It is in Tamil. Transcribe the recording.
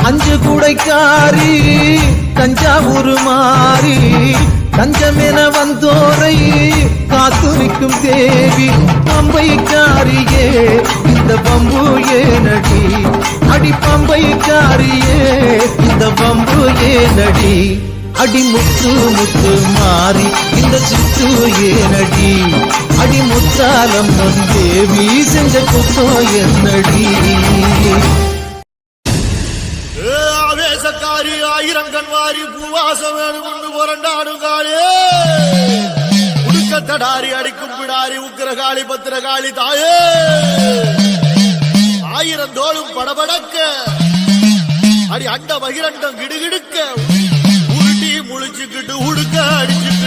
அஞ்சு குடைக்காரி தஞ்சாவூர் மாறி தஞ்சமென வந்தோரை காத்துரிக்கும் தேவி பம்பைக்காரியே இந்த பம்பு ஏனடி அடி பம்பைக்காரியே இந்த பம்பு ஏனடி அடி முத்து முத்து மாறி இந்த சுத்து ஏனடி அடி முத்தாலம் தேவி செஞ்ச குத்தோ என்னடி ஆவேசக்காரி ஆயிரங்கன்வாரி பூவாசம் வேணும் கொண்டு புரண்டாடுகாளே உடுக்கத்தடாரி அடிக்கும் பிடாரி உக்கிரகாளி பத்திரகாளி தாயே ஆயிரம் தோளும் படபடக்க அடி அண்ட பகிரண்டம் கிடுகிடுக்க உருட்டி முழிச்சுக்கிட்டு உடுக்க அடிச்சு